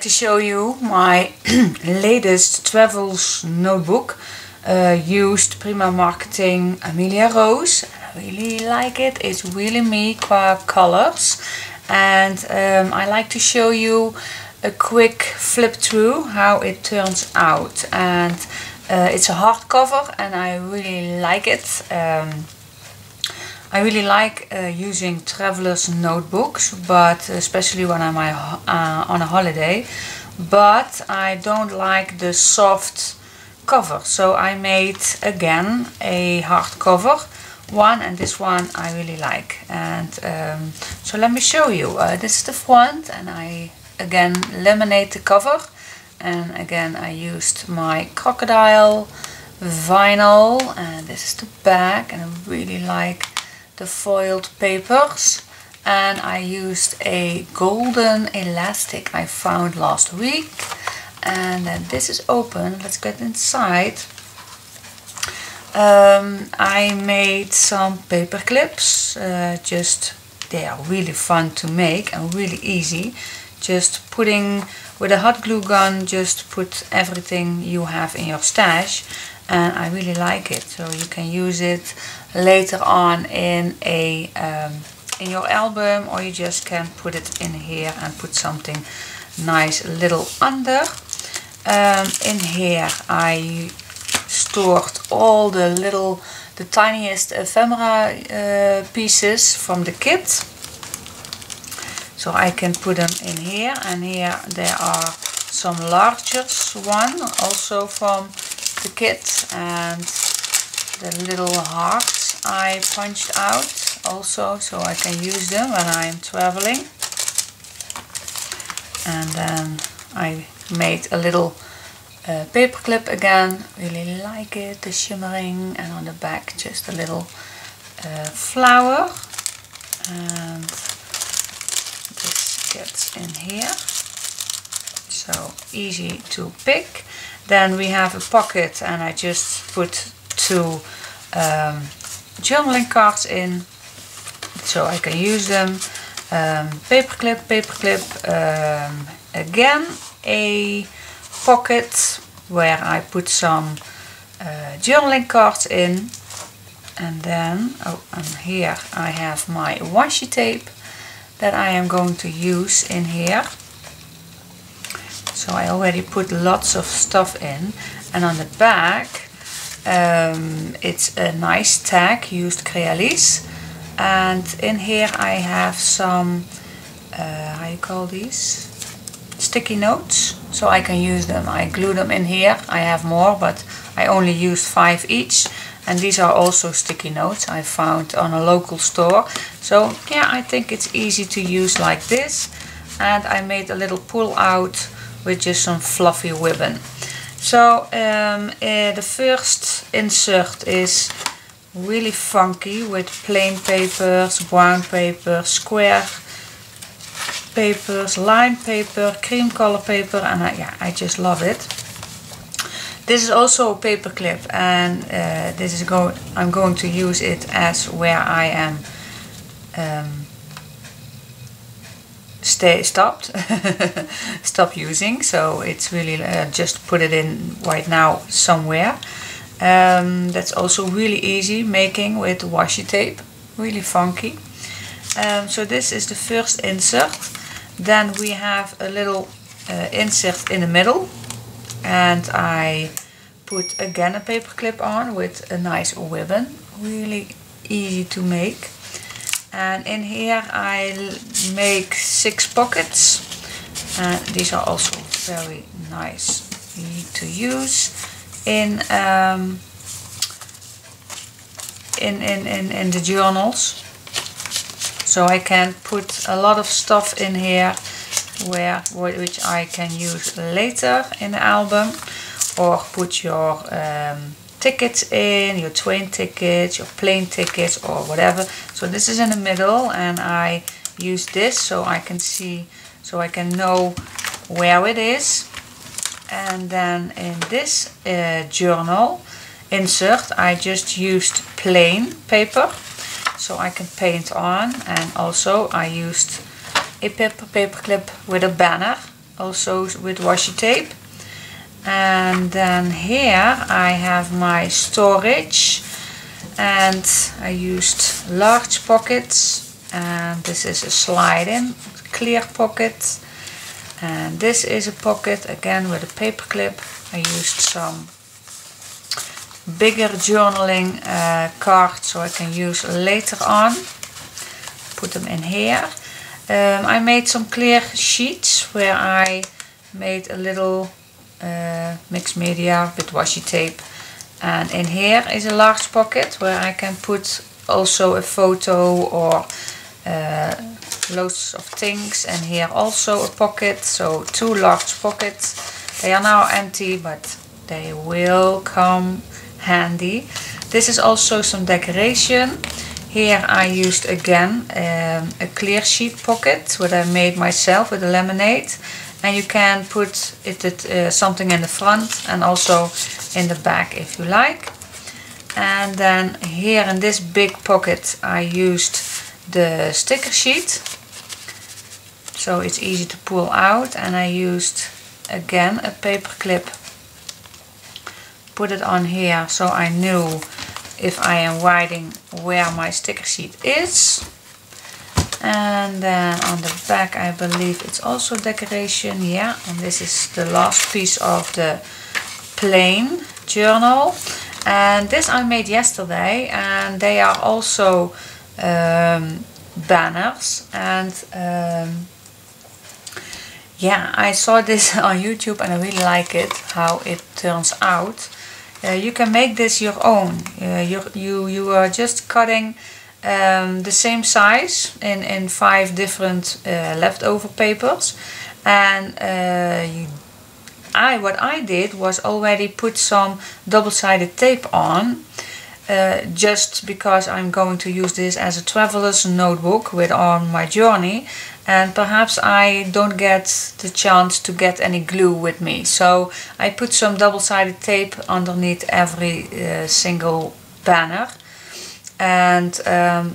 to show you my latest travels notebook. Used Prima marketing Amelia Rose. I really like it. It's really me qua colors, and I like to show you a quick flip through how it turns out. And it's a hardcover and I really like it. I really like using travelers notebooks, but especially when I'm on a holiday. But I don't like the soft cover, so I made again a hardcover one, and this one I really like. And so let me show you. This is the front, and I again laminate the cover, and again I used my crocodile vinyl, and this is the back, and I really like the foiled papers. And I used a golden elastic I found last week, and then this is open. Let's get inside. I made some paper clips. They are really fun to make and really easy. Just putting with a hot glue gun, just put everything you have in your stash, and I really like it. So you can use it later on in a in your album, or you just can put it in here and put something nice little under. In here I stored all the tiniest ephemera pieces from the kit, so I can put them in here. And here there are some larger one also from the kit, and the little hearts I punched out also, so I can use them when I'm traveling. And then I made a little paper clip again. Really like it, the shimmering, and on the back just a little flower. And this gets in here, so easy to pick. Then we have a pocket, and I just put two journaling cards in, so I can use them. Paper clip, again a pocket where I put some journaling cards in. And then, and here I have my washi tape that I am going to use in here. So I already put lots of stuff in. And on the back it's a nice tag, used Crealis. And in here I have some, how you call these? Sticky notes, so I can use them. I glue them in here. I have more, but I only used 5 each. And these are also sticky notes I found on a local store. So yeah, I think it's easy to use like this. And I made a little pull out with just some fluffy ribbon. So the first insert is really funky with plain papers, brown paper, square papers, line paper, cream color paper, and I just love it. This is also a paper clip, and I'm going to use it as where I am stop using. So it's really just put it in right now somewhere. That's also really easy making with washi tape, really funky. So this is the first insert. Then we have a little insert in the middle, and I put again a paper clip on with a nice ribbon, really easy to make. And in here I make 6 pockets, and these are also very nice to use in the journals. So I can put a lot of stuff in here which I can use later in the album, or put your tickets in, your train tickets, your plane tickets, or whatever. So this is in the middle, and I use this so I can see, so I can know where it is. And then in this journal insert I just used plain paper, so I can paint on. And also I used a paper clip with a banner also with washi tape. And then here I have my storage, and I used large pockets, and this is a slide-in clear pocket, and this is a pocket again with a paper clip. I used some bigger journaling cards so I can use later on. Put them in here. I made some clear sheets where I made a little mixed media with washi tape, and in here is a large pocket where I can put also a photo or loads of things, and here also a pocket, so 2 large pockets. They are now empty, but they will come handy. This is also some decoration. Here I used again a clear sheet pocket what I made myself with a lemonade, and you can put something in the front and also in the back if you like. And then here in this big pocket I used the sticker sheet, so it's easy to pull out, and I used again a paper clip, put it on here so I knew if I am writing where my sticker sheet is. And then on the back I believe it's also decoration, yeah, and this is the last piece of the plain journal, and this I made yesterday, and they are also banners, and yeah, I saw this on YouTube and I really like it how it turns out. You can make this your own. You are just cutting the same size in 5 different leftover papers, and what I did was already put some double-sided tape on, just because I'm going to use this as a traveler's notebook on my journey, and perhaps I don't get the chance to get any glue with me, so I put some double-sided tape underneath every single banner, and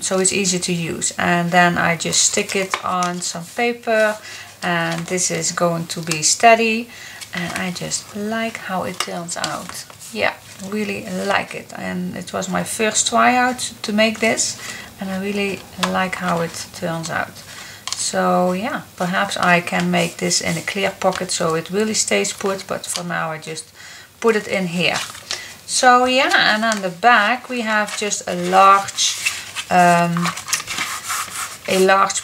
so it's easy to use. And then I just stick it on some paper, and this is going to be steady, and I just like how it turns out. Yeah, really like it, and it was my first tryout to make this, and I really like how it turns out. So yeah, perhaps I can make this in a clear pocket so it really stays put, but for now I just put it in here. So yeah, and on the back we have just a large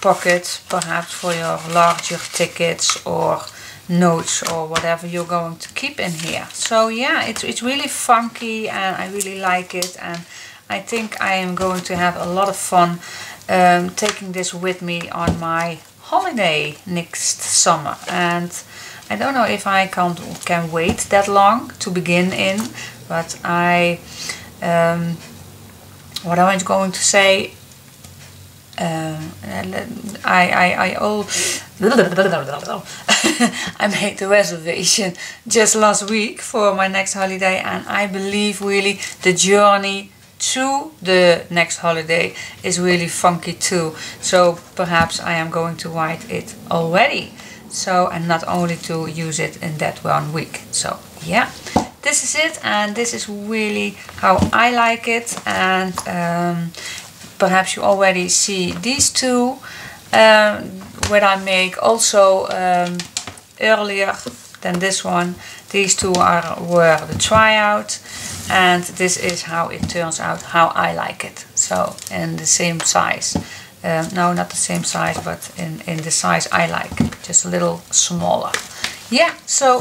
pocket, perhaps for your larger tickets or notes or whatever you're going to keep in here. So yeah, it's really funky and I really like it, and I think I am going to have a lot of fun taking this with me on my holiday next summer. And I don't know if I can wait that long to begin in, but what I was going to say, I made the reservation just last week for my next holiday, and I believe really the journey to the next holiday is really funky too, so perhaps I am going to write it already, so, and not only to use it in that 1 week. So yeah, this is it, and this is really how I like it. And perhaps you already see these two what I make also earlier than this one. These two were the tryout, and this is how it turns out, how I like it. So in the same size, no, not the same size, but in the size I like, just a little smaller. Yeah, so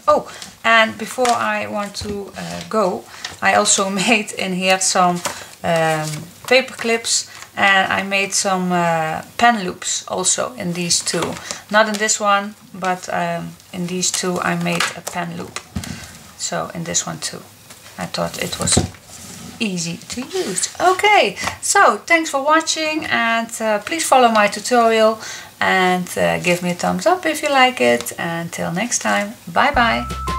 oh, and before I want to go, I also made in here some paper clips, and I made some pen loops also in these two. Not in this one, but in these two I made a pen loop. So in this one too. I thought it was easy to use. Okay, so thanks for watching, and please follow my tutorial and give me a thumbs up if you like it. Until next time, bye bye.